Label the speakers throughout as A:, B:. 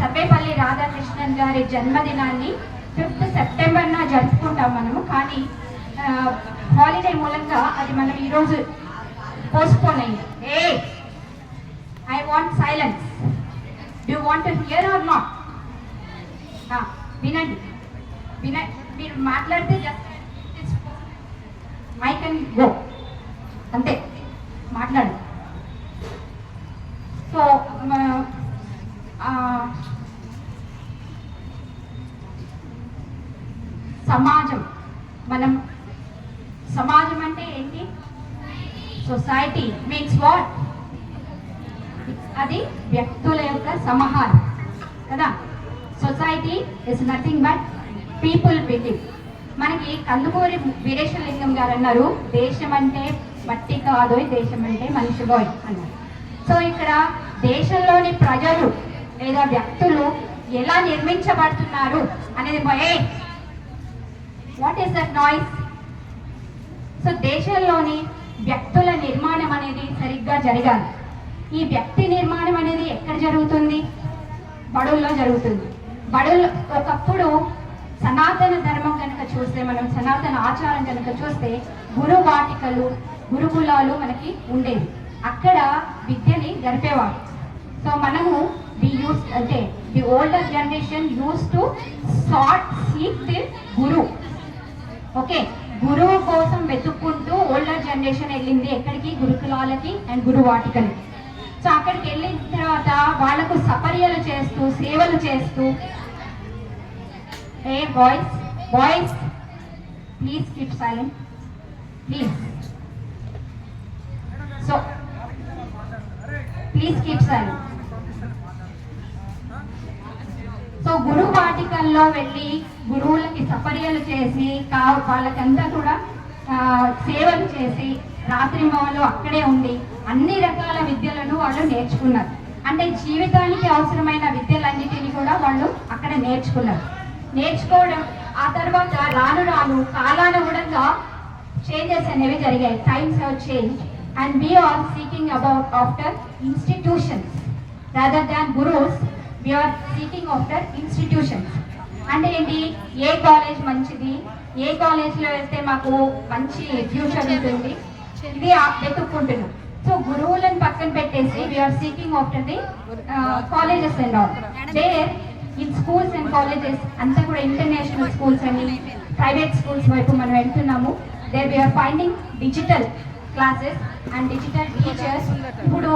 A: సర్వేపల్లి రాధాకృష్ణన్ గారి జన్మదినాన్ని 5th సెప్టెంబర్న జరుపుకుంటాం మనము. కానీ హాలిడే మూలంగా అది మనం ఈరోజు పోస్ట్పోన్ అయింది. I want silence. Do want to hear or not? వినండి, మీరు మాట్లాడితే జస్ట్ మైక్ అండ్ గో, అంతే, మాట్లాడు. సో సమాజం, మనం సమాజం అంటే ఏంటి? Society means what? అది వ్యక్తుల యొక్క సమాహారం కదా. Society is nothing but people building. మనకి కందుకూరి వీరేశలింగం గారు అన్నారు, దేశం అంటే మట్టి కాదు, దేశం అంటే మనిషి బాయ్ అన్నారు. సో ఇక్కడ దేశంలోని ప్రజలు లేదా వ్యక్తులు ఎలా నిర్మించబడుతున్నారు అనేది what is that noise? So దేశంలోని వ్యక్తుల నిర్మాణం అనేది సరిగ్గా జరగాలి. ఈ వ్యక్తి నిర్మాణం అనేది ఎక్కడ జరుగుతుంది? బడుల్లో జరుగుతుంది. బడుల్లో ఒకప్పుడు సనాతన ధర్మం కనుక చూస్తే, మనం సనాతన ఆచారం కనుక చూస్తే గురువాటికలు, గురుకులాలు మనకి ఉండేవి. అక్కడ విద్యని గడిపేవారు. సో మనము అంటే the older generation use to seek the Guru. Okay, గురువు కోసం వెతుక్కుంటూ ఓల్డర్ జనరేషన్ వెళ్ళింది ఎక్కడికి? గురుకులాలకి అండ్ గురువాటికలకి. సో అక్కడికి వెళ్ళిన తర్వాత వాళ్ళకు సపర్యలు చేస్తూ, సేవలు చేస్తూ, boys please keep silent please. So please keep silent. So గురువాటికల్లో వెళ్ళి గురువులకి సపర్యలు చేసి వాళ్ళకంతా కూడా సేవలు చేసి రాత్రి మాలు అక్కడే ఉండి అన్ని రకాల విద్యలను వాళ్ళు నేర్చుకున్నారు. అంటే జీవితానికి అవసరమైన విద్యలన్నిటినీ కూడా వాళ్ళు అక్కడ నేర్చుకోవడం. ఆ తర్వాత రాను రాను కాలానుగుణంగా చేంజెస్ అనేవి జరిగాయి. Times have change and we are seeking about after institutions rather than gurus. We are seeking after institutions. అంటే ఏంటి? ఏ కాలేజ్ మంచిది, ఏ కాలేజ్లో వెళ్తే మాకు మంచి ఫ్యూచర్ ఉంటుంది, ఇది వెతుక్కుంటున్నాం. సో గురువులను పక్కన పెట్టేసి we are seeking after the colleges and all. There in schools and colleges అంతా కూడా ఇంటర్నేషనల్ స్కూల్స్ అని ప్రైవేట్ స్కూల్స్ వైపు మనం వెళ్తున్నాము. There we are finding digital classes and digital teachers. ఇప్పుడు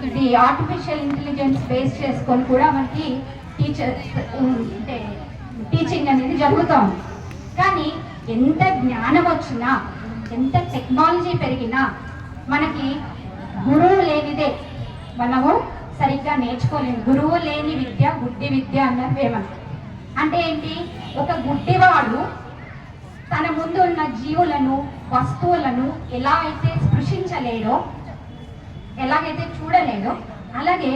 A: ఇది ఆర్టిఫిషియల్ ఇంటెలిజెన్స్ బేస్ చేసుకొని కూడా మనకి టీచింగ్ అనేది జరుగుతోంది. కానీ ఎంత జ్ఞానం వచ్చినా, ఎంత టెక్నాలజీ పెరిగినా మనకి గురువు లేనిదే మనము సరిగ్గా నేర్చుకోలేము. గురువు లేని విద్య గుడ్డి విద్య అన్నారు వేమన. అంటే ఏంటి? ఒక గుడ్డివాడు తన ముందు ఉన్న జీవులను, వస్తువులను ఎలా అయితే స్పృశించలేడో, ఎలాగైతే చూడలేడో, అలాగే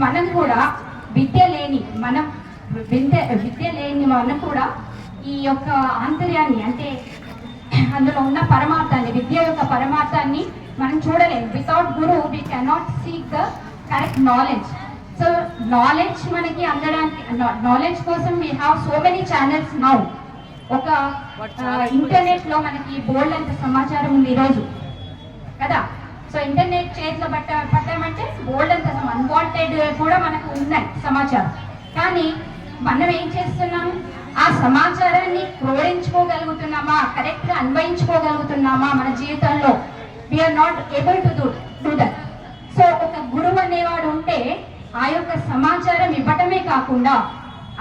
A: మనం కూడా విద్య లేని మనం కూడా ఈ యొక్క ఆంతర్యాన్ని, అంటే అందులో ఉన్న పరమార్థాన్ని, విద్య యొక్క పరమార్థాన్ని మనం చూడలేము. Without Guru we cannot seek the correct knowledge. So knowledge మనకి అందడానికి, నాలెడ్జ్ కోసం we have so many channels now. ఒక ఇంటర్నెట్ లో మనకి బోల్డ్ అంత సమాచారం ఉంది ఈరోజు కదా. సో ఇంటర్నెట్ చేతిలో పట్టామంటే బోల్డ్ అంత అన్వాంటెడ్ కూడా మనకు ఉన్నాయి సమాచారం. కానీ మనం ఏం చేస్తున్నాము? ఆ సమాచారాన్ని క్రోడించుకోగలుగుతున్నామా, కరెక్ట్ గా అన్వయించుకోగలుగుతున్నామా మన జీవితంలో? We are not able to do that. So ఒక గురువు అనేవాడు ఉంటే ఆ యొక్క సమాచారం ఇవ్వటమే కాకుండా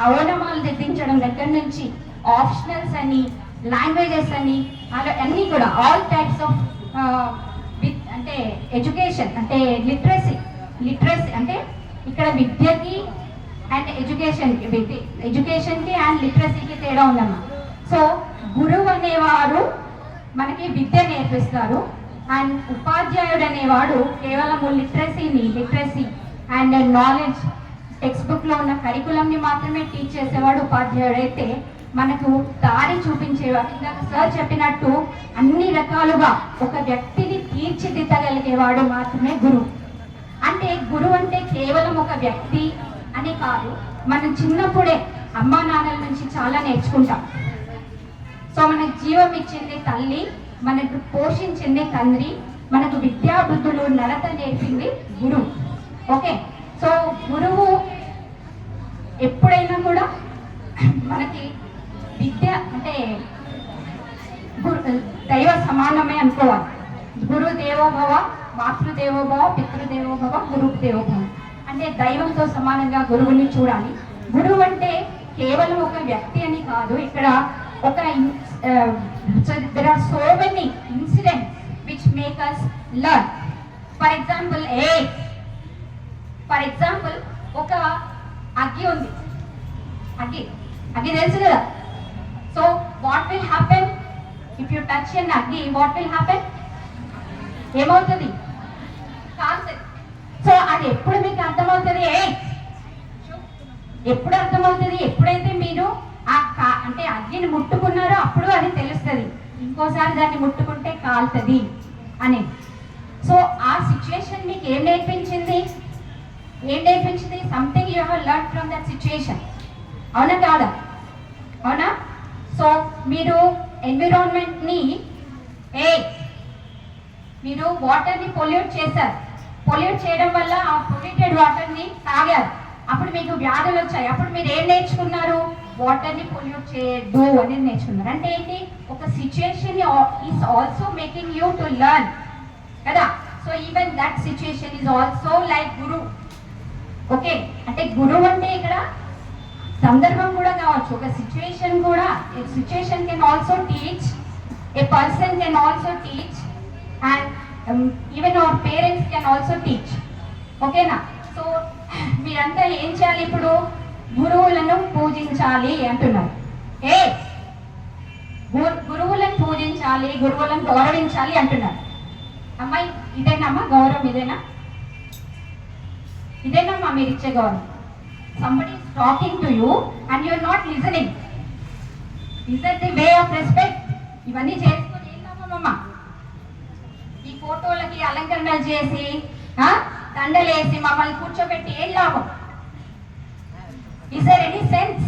A: అవనమాలు తెప్పించడం దగ్గర నుంచి ఆప్షనల్స్ అని, లాంగ్వేజెస్ అని, అలా అన్నీ కూడా ఆల్ టైప్స్ ఆఫ్ అంటే ఎడ్యుకేషన్, అంటే లిటరసీ అంటే ఇక్కడ విద్యకి అండ్ ఎడ్యుకేషన్కి అండ్ లిటరసీకి తేడా ఉందమ్మా. సో గురువు అనేవారు మనకి విద్య నేర్పిస్తారు అండ్ ఉపాధ్యాయుడు అనేవాడు కేవలం లిటరసీ అండ్ నాలెడ్జ్, టెక్స్ట్ బుక్లో ఉన్న కరికులంని మాత్రమే టీచ్ చేసేవాడు ఉపాధ్యాయుడు. అయితే మనకు దారి చూపించేవాడు, ఇందాక సార్ చెప్పినట్టు అన్ని రకాలుగా ఒక వ్యక్తిని తీర్చిదిద్దగలిగేవాడు మాత్రమే గురువు. అంటే గురువు అంటే కేవలం ఒక వ్యక్తి అని కాదు, మనం చిన్నప్పుడే అమ్మా నాన్నల నుంచి చాలా నేర్చుకుంటాం. సో మనకు జీవం ఇచ్చింది తల్లి, మనకు పోషించింది తండ్రి, మనకు విద్యా బుద్ధులు నడత నేర్పింది గురువు. ఓకే, సో గురువు ఎప్పుడైనా కూడా మనకి విద్య అంటే దైవ సమానమే అనుకోవాలి. గురు దేవోభవ, మాతృదేవోభవ, పితృదేవోభవ, గురువు దేవోభవ. అంటే దైవంతో సమానంగా గురువుని చూడాలి. గురువు అంటే కేవలం ఒక వ్యక్తి అని కాదు. ఇక్కడ ఒక there are so many incidents which make us learn. For example, ఒక అగ్గి ఉంది. అగ్గి తెలుసు కదా. So what will happen if you touch an అగ్గి? what will happen? ఏమవుతుంది? కాలుతుంది. సో అది ఎప్పుడు మీకు అర్థమవుతుంది? ఎప్పుడు అర్థమవుతుంది? ఎప్పుడైతే మీరు అంటే అగ్గిని ముట్టుకున్నారో అప్పుడు అది తెలుస్తుంది, ఇంకోసారి దాన్ని ముట్టుకుంటే కాలుతుంది అని. సో ఆ సిచ్యుయేషన్ మీకు ఏం నేర్పించింది? Something you have learn from that situation. అవునా కాదా? అవునా? సో మీరు ఎన్విరాన్మెంట్ని మీరు వాటర్ని పొల్యూట్ చేశారు. పొల్యూట్ చేయడం వల్ల ఆ పొల్యూటెడ్ వాటర్ని తాగారు, అప్పుడు మీకు వ్యాధులు వచ్చాయి. అప్పుడు మీరు ఏం నేర్చుకున్నారు? వాటర్ని పొల్యూట్ చేయొద్దు అనేది నేర్చుకున్నారు. అంటే ఏంటి? ఒక situation is also making you to learn కదా. So even that situation is also like guru. Okay, అంటే గురువు అంటే ఇక్కడ సందర్భం కూడా కావచ్చు, ఒక సిచ్యుయేషన్ కూడా. Situation can also teach, A person can also teach, and even our parents can also teach. ఓకేనా? సో మీరంతా ఏం చేయాలి ఇప్పుడు? గురువులను పూజించాలి అంటున్నారు. గురువులను పూజించాలి, గురువులను గౌరవించాలి అంటున్నారు. అమ్మాయి ఇదేనమ్మా గౌరవం? ఇదేనమ్మా మీరు ఇచ్చే గౌరవం? somebody is talking to you and you are not listening. Is that the way of respect? ఇవన్నీ చేసుకొని ఏం లాభమమ్మా? ఈ ఫోటోలకి అలంకరణలు చేసి దండలేసి మమ్మల్ని కూర్చోబెట్టి ఏం లాభం? Is there any sense?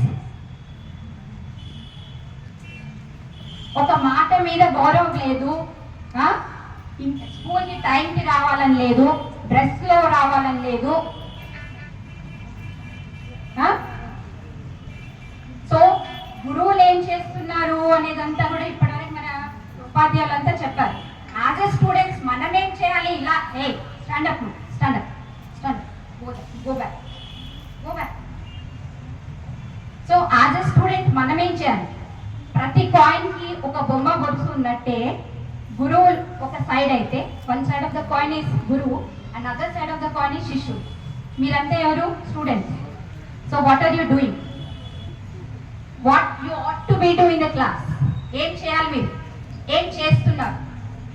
A: ఒక మాట మీద గౌరవం లేదు, స్కూల్కి టైంకి రావాలని లేదు, డ్రెస్లో రావాలని లేదు. సో గురువులు ఏం చేస్తున్నారు అనేదంతా కూడా ఇప్పటివరకు మన ఉపాధ్యాయులంతా చెప్పారు. యాజ్ ఎ స్టూడెంట్స్ మనం ఏం చేయాలి? ఇలా stand up go back. So as a student మనం ఏం చేయాలి? ప్రతి కాయిన్కి ఒక బొమ్మ బొరుసు ఉన్నట్టే గురువు ఒక సైడ్ అయితే, one side of the coin is గురువు and other side of the coin is శిష్యుడు. మీరంతా ఎవరు? Students. So what are you doing? What you ought to be doing in the class? ఏం చేయాలి? మీరు ఏం చేస్తున్నారు?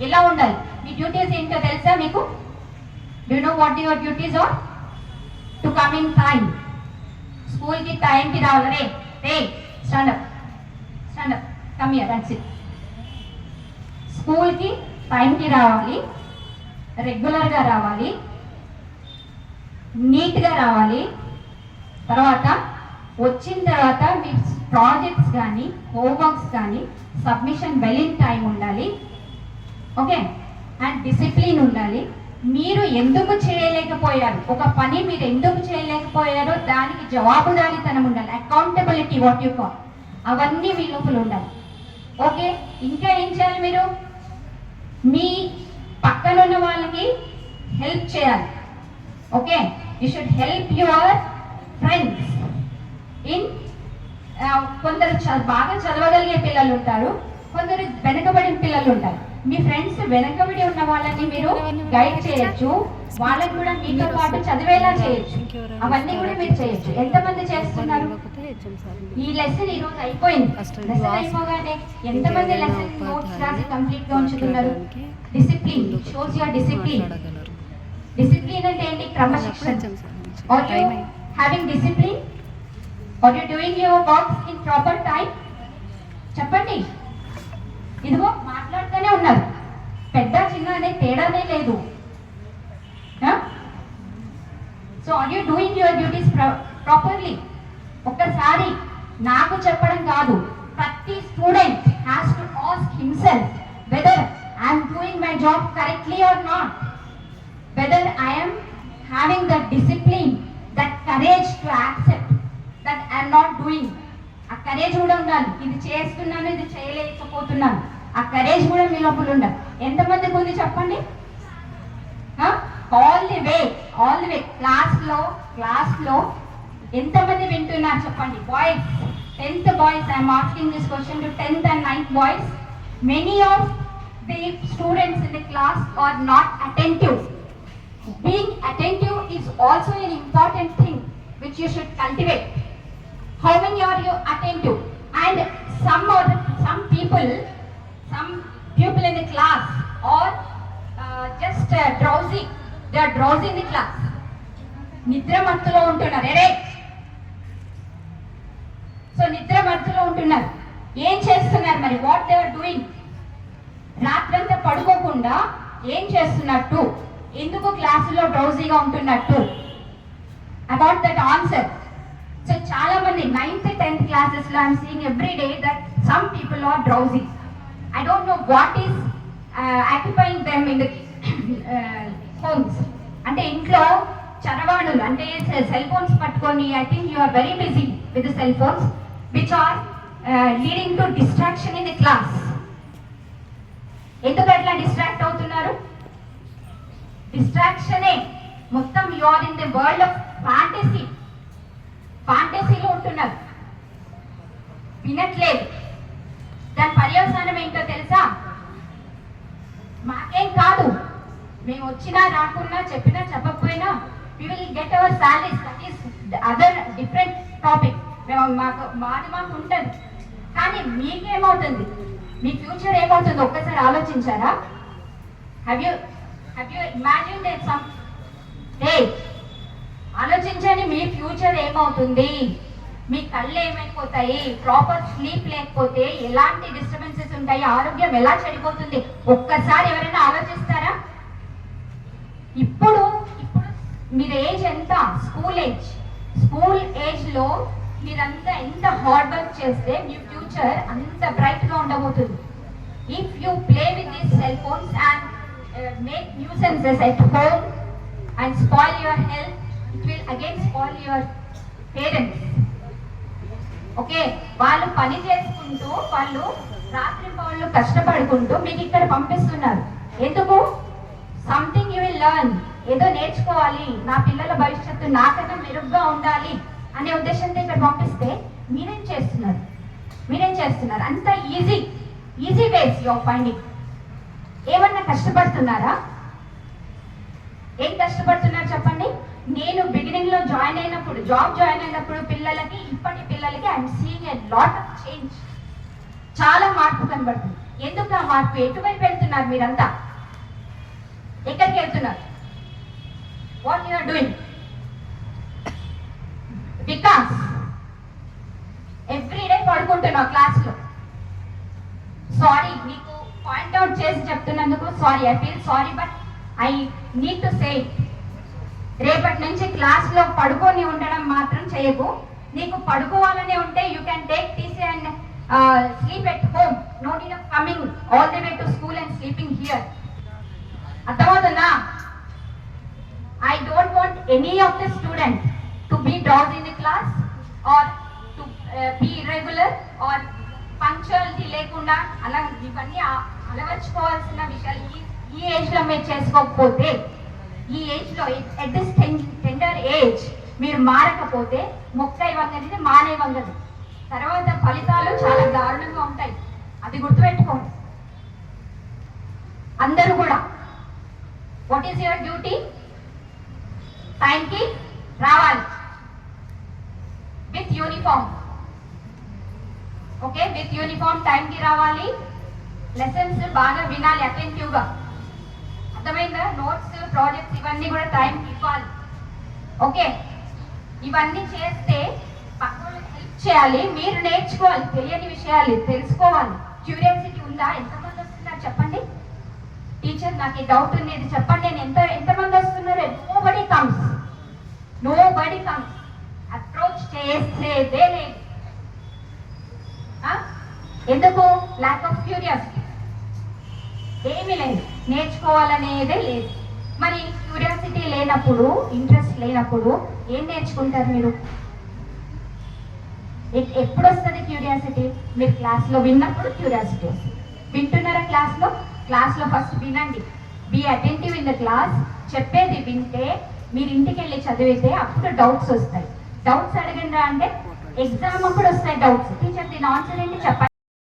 A: ఎలా ఉండాలి? మీ డ్యూటీస్ ఏంటో తెలుసా మీకు? Do you know what your duties are? To come in time. స్కూల్కి టైంకి రావాలి. Stand up come here, that's it. స్కూల్కి టైంకి రావాలి, రెగ్యులర్గా రావాలి, నీట్గా రావాలి. తర్వాత వచ్చిన తర్వాత మీ ప్రాజెక్ట్స్ కానీ హోంవర్క్స్ కానీ సబ్మిషన్ వెల్ ఇన్ టైం ఉండాలి. ఓకే, అండ్ డిసిప్లిన్ ఉండాలి. మీరు ఎందుకు చేయలేకపోయారు, ఒక పని మీరు ఎందుకు చేయలేకపోయారో దానికి జవాబుదారీతనం ఉండాలి. అకౌంటబిలిటీ, వాట్ యు కాల్, అవన్నీ మీ లోపల ఉండాలి. ఓకే, ఇంకా ఏం చేయాలి? మీరు మీ పక్కన ఉన్న వాళ్ళకి హెల్ప్ చేయాలి. Okay, you should help your friends in. కొందరు బాగా చదవగలిగే పిల్లలు ఉంటారు, కొందరు వెనకబడిన పిల్లలు ఉంటారు. మీ ఫ్రెండ్స్ వెనకబడి ఉన్న వాళ్ళని మీరు గైడ్ చేయొచ్చు, వాళ్ళని కూడా మీతో పాటు చదివేలా చేయొచ్చు. అవన్నీ కూడా మీరు చేయొచ్చు. ఎంతమంది చేస్తున్నారు? ఈ లెసన్ ఈ రోజు అయిపోయింది. లెసన్ అయిపోగానే ఎంతమంది లెసన్ నోట్స్ రాసి కంప్లీట్ గా ఉంచుతున్నారు? Discipline shows your discipline. Discipline అంటే ఏంటి? క్రమశిక్షణ. Are you having discipline? Are you doing your works in proper time? చెప్పండి. ఇదిగో మాట్లాడుతూనే ఉన్నారు, పెద్ద చిన్న అనే తేడానే లేదు. So are you doing your duties properly? ఒక్కసారి నాకు చెప్పడం కాదు, ప్రతి student has to ask himself whether I'm doing my job correctly or not, whether I'm having that discipline, that courage to accept that I'm not doing. ఆ courage కూడా ఉండాలి, ఇది చేస్తున్నాను ఇది చేయలేకపోతున్నాను, ఆ కరేజ్ కూడా మీ లోపల ఉండాలి. ఎంతమందికి ఉంది చెప్పండి? ఆల్ ది వే క్లాస్లో ఎంతమంది వింటున్నారు చెప్పండి? Boys, 10th boys, I'm asking this question to 10th and 9th boys. Many of the students in the class are not attentive. Being attentive is also an important thing which you should cultivate. How many are you attentive? And some people in the class are just drowsy. They are drowsy in the class. నిద్ర మత్తులో ఉంటున్నారు. So నిద్ర మత్తులో ఉంటున్నారు. ఏం చేస్తున్నారు మరి? What they are doing? రాత్రంతా పడుకోకుండా ఏం చేస్తున్నట్టు? ఎందుకు క్లాసులో డ్రౌజీగా ఉంటున్నట్టు? About that answer. సో చాలా మంది 9th 10th క్లాసెస్ లో I'm seeing every day that some people are drowsy. I don't know what is occupying them in the homes. అంటే ఇంట్లో చరవాణులు అంటే సెల్ ఫోన్స్ పట్టుకొని, I think you are very busy with the cell phones which are leading to distraction in the class. ఎందుకు అట్లా distract అవుతున్నారు? డిస్ట్రాక్షనే మొత్తం. You are in the world of ఫ్యాంటసీలో ఉంటున్నారు, వినట్లేదు. దాని పర్యవసానం ఏంటో తెలుసా? మాకేం కాదు, మేము వచ్చినా రాకున్నా చెప్పినా చెప్పకపోయినా we will get our salaries. That is the other different topic. మాకు ఉంటుంది. కానీ మీకేమవుతుంది? మీ ఫ్యూచర్ ఏమవుతుంది ఒక్కసారి ఆలోచించారా? Have you imagine some day? ఆలోచించండి, మీ ఫ్యూచర్ ఏమవుతుంది, మీ కళ్ళు ఏమైపోతాయి, ప్రాపర్ స్లీప్ లేకపోతే ఎలాంటి డిస్టర్బెన్సెస్ ఉంటాయి, ఆరోగ్యం ఎలా చెడిపోతుంది, ఒక్కసారి ఎవరైనా ఆలోచిస్తారా? ఇప్పుడు మీరు ఏజ్ ఎంత? స్కూల్ ఏజ్ లో మీరంతా ఎంత హార్డ్ వర్క్ చేస్తే మీ ఫ్యూచర్ అంత బ్రైట్ గా ఉండబోతుంది. If you play with these cell phones and make nuisances at home and spoil your health, it will again spoil your parents. Okay, వాళ్ళు పని చేసుకుంటూ, వాళ్ళు రాత్రి పౌళ్ళు కష్టపడుకుంటూ మీకు ఇక్కడ పంపిస్తున్నారు. ఎందుకు? Something you will learn. ఏదో నేర్చుకోవాలి, నా పిల్లల భవిష్యత్తు నాకన్నా మెరుగ్గా ఉండాలి అనే ఉద్దేశంతో ఇక్కడ పంపిస్తే మీరేం చేస్తున్నారు? అంత easy ways you are finding. ఏమన్నా కష్టపడుతున్నారా? ఏం కష్టపడుతున్నారు చెప్పండి? నేను బిగినింగ్ లో జాయిన్ అయినప్పుడు పిల్లలకి, ఇప్పటి పిల్లలకి I'm seeing a lot of change. చాలా మార్పు కనబడుతుంది. ఎందుకు ఆ మార్పు? ఎటువైపు వెళ్తున్నారు మీరంతా? ఎక్కడికి వెళ్తున్నారు? What you are doing? Because everyday పడుకుంటున్నావు క్లాస్లో. సారీ, నీకు పాయింట్అవుట్ చేసి చెప్తున్నందుకు sorry. I feel sorry, but I need to say it. రేపటి నుంచి క్లాస్లో పడుకొని ఉండడం మాత్రం చేయకు. నీకు పడుకోవాలనే ఉంటే you can take TC and sleep at home. No need of coming all the way to school and sleeping here. అర్థమవుతుందా? I don't want any of the student to be drowse in the class or to be irregular or punctuality లేకుండా. అలా ఇవన్నీ అలవర్చుకోవాల్సిన విషయాలు. ఈ age లో మీరు చేసుకోకపోతే, ఈ ఏజ్ లో ఎట్ దిస్ టెండర్ ఏజ్ మీరు మారకపోతే మొక్కై వంగనిది మానే వంగదు. తర్వాత ఫలితాలు చాలా దారుణంగా ఉంటాయి. అది గుర్తుపెట్టుకోండి అందరూ కూడా. What is your duty? టైంకి రావాలి with uniform. Okay, with uniform టైంకి రావాలి. లెసన్స్ బాగా వినాలి అటెంటివ్గా. అర్థమైందా? నోట్స్, ప్రాజెక్ట్స్ ఇవన్నీ కూడా టైంకి ఇవ్వాలి. ఓకే, ఇవన్నీ చేస్తే పక్కనకి హెల్ప్ చేయాలి. మీరు నేర్చుకోవాలి, తెలియని విషయాలు తెలుసుకోవాలి. క్యూరియాసిటీ ఉందా? ఎంతమంది వస్తున్నారు చెప్పండి? టీచర్ నాకు ఈ డౌట్ ఉంది, ఇది చెప్పండి. నేను ఎంతమంది వస్తున్నారు? Nobody comes. నో బడి కమ్స్, అప్రోచ్ చేసేదే లేదు. ఎందుకు? Lack of curiosity. ఏమీ లేదు, నేర్చుకోవాలనేదే లేదు. మరి క్యూరియాసిటీ లేనప్పుడు, ఇంట్రెస్ట్ లేనప్పుడు ఏం నేర్చుకుంటారు మీరు? ఎప్పుడు వస్తుంది క్యూరియాసిటీ? మీరు క్లాస్లో విన్నప్పుడు క్యూరియాసిటీ వస్తుంది. వింటున్నారా క్లాస్లో ఫస్ట్ వినండి, be attentive in the class. చెప్పేది వింటే మీరు ఇంటికి వెళ్ళి చదివితే అప్పుడు డౌట్స్ వస్తాయి. డౌట్స్ అడగండి అంటే ఎగ్జామ్ అప్పుడు వస్తాయి డౌట్స్. టీచర్ దీని ఆన్సర్ ఏంటి చెప్పండి